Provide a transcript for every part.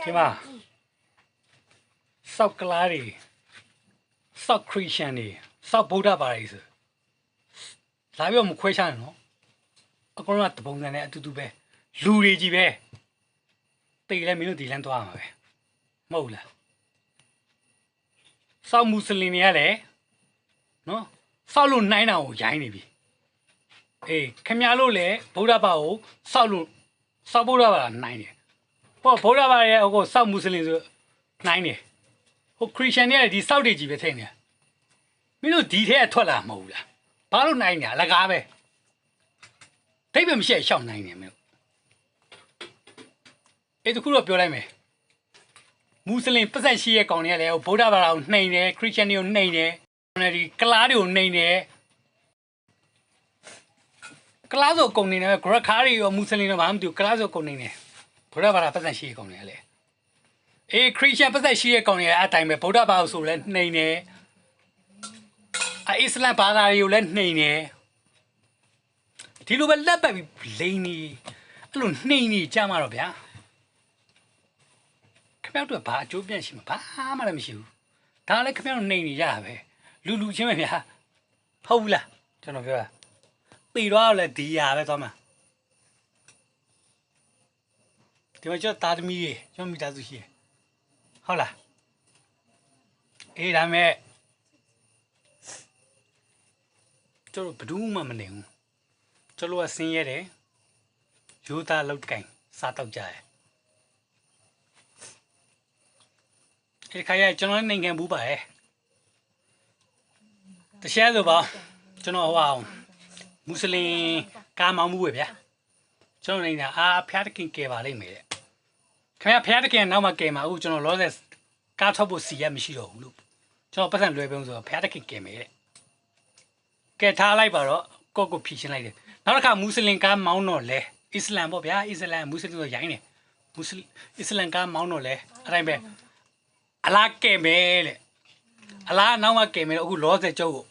ဒီမှာစောက်ကလားတွေစောက်ခရစ်ယာန်တွေစောက်ဗုဒ္ဓဘာသာတွေဆိုလာပြီးတော့မခွဲခြားနဲ့နော်အကောင်ကတပုံစံနဲ့အတူတူပဲလူတွေကြီးပဲတိတ်လဲမင်းတို့ဒီလန်းသွားမှာပဲမဟုတ်လားစောက်မွတ်စလင်တွေကလည်းနော်စောက်လို့နိုင်တာကိုရိုင်းနေပြီအေးခင်ဗျားတို့လည်းဗုဒ္ဓဘာသာကိုစောက်လို့စောက်ဗုဒ္ဓဘာသာနိုင်တယ်ဟောဗုဒ္ဓဘာသာရဲ့ဟိုစောက်မွတ်စလင်ဆိုနိုင်တယ်ဟိုခရစ်ယာန်တွေကဒီစောက်တွေကြီးပဲထိနေမင်းတို့ဒီထဲထွက်လာမဟုတ်လားဘာလို့နိုင်နေအလကားပဲတိတ်ပဲမရှိရှောက်နိုင်နေမင်းအဲ့တခုတော့ပြောလိုက်မယ်မွတ်စလင်ပတ်သက်ရှိရဲ့ကောင်တွေကလည်းဗုဒ္ဓဘာသာကိုနှိမ်တယ်ခရစ်ယာန်တွေကိုနှိမ်တယ်ဒီကလားတွေကိုနှိမ်တယ်ကလားဆိုကုန်နေတယ်ဂရခါတွေရောမွတ်စလင်တွေဘာမှမသိဘူးကလားဆိုကုန်နေတယ်ဗုဒ္ဓဘာသာပတ်သက်ရှိရဲ့ကောင်တွေကလည်းအေးခရစ်ယာန်ပတ်သက်ရှိရဲ့ကောင်တွေအတိုင်းပဲဗုဒ္ဓဘာသာဆိုလည်းနှိမ်တယ်အစ္စလမ်ဘာသာတွေကိုလည်းနှိမ်တယ်ဒီလိုပဲလက်ပတ်ပြီးလိန်နေအဲ့လိုနှိမ်နေကြမှာတော့ဗျာခင်ဗျားတို့ဘာအကျိုးပြန့်ရှိမှာဘာမှလည်းမရှိဘူးဒါလည်းခင်ဗျားတို့နှိမ်နေကြတာပဲလူချင်းပဲဗျာဟုတ်ဘူးလားကျွန်တော်ပြောတာပြီးတော့လည်းဒီရပဲသွားမှာဒီမှာကျွန်တော်တာသမီးတွေကျွန်တော်မိသားစုရှိတယ်ဟုတ်လားအေးဒါမဲ့ကျွန်တော်ဘယ်သူမှမနေဘူးကျွန်တော်ကဆင်းရဲတယ်ရိုးသားလောက်ကင်စားတော့ကြတယ်ဒီခါရကျွန်တော်နိုင်ငံဘူးပါရဲ့တခြားဆိုပါကျွန်တော်ဟိုအောင်မွတ်စလင်ကားမောင်းမှုပဲဗျာကျွန်တော်နေတာဖျားတခင်ကဲပါလိမ့်မယ်တဲ့ခင်ဗျာဖျားတခင်နောက်မှကဲမှာအခုကျွန်တော်လောဆယ်ကားထုတ်ဖို့စီရမရှိတော့ဘူးလို့ကျွန်တော်ပတ်စံလွယ်ပြုံးဆိုတော့ဖျားတခင်ကဲမယ်တဲ့ကဲထားလိုက်ပါတော့ကိုဖြီရှင်းလိုက်တယ်နောက်တစ်ခါမွတ်စလင်ကားမောင်းတော့လဲအစ္စလမ်ပေါ့ဗျာအစ္စလမ်မွတ်စလင်ဆိုရိုင်းတယ်မွတ်စလင်အစ္စလမ်ကားမောင်းတော့လဲအဲ့တိုင်းပဲအလားကဲမယ်တဲ့အလားနောက်မှကဲမယ်အခုလောဆယ်ကျုပ်ကို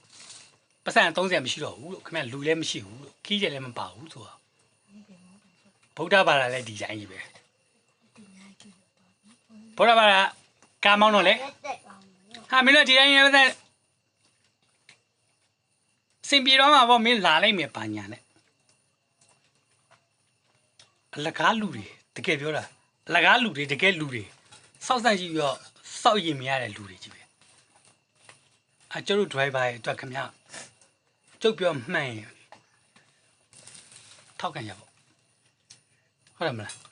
ပတ်စံ30မရှိတော့ဘူးလို့ခင်ဗျလူလည်းမရှိဘူးလို့ခီးတယ်လည်းမပါဘူးဆိုတော့ဗုဒ္ဓဘာသာလည်းဒီတိုင်းကြီးပဲဗုဒ္ဓဘာသာကားမောင်းတော့လဲဟာမင်းတို့ဒီတိုင်းရဲ့ပတ်စင်ပြေတော့မှာပေါ့မင်းလာလိုက်မယ်ပါညာနဲ့အလကားလူတွေတကယ်ပြောတာအလကားလူတွေတကယ်လူတွေစောက်ဆန့်ကြည့်ပြီးတော့စောက်ရင်မရတဲ့လူတွေကြီးပဲကျတို့ driver ရဲ့အတွက်ခင်ဗျကျုပ်ပြောမှန်ရင်ထောက်ခံရပေါ့ဟုတ်တယ်မလား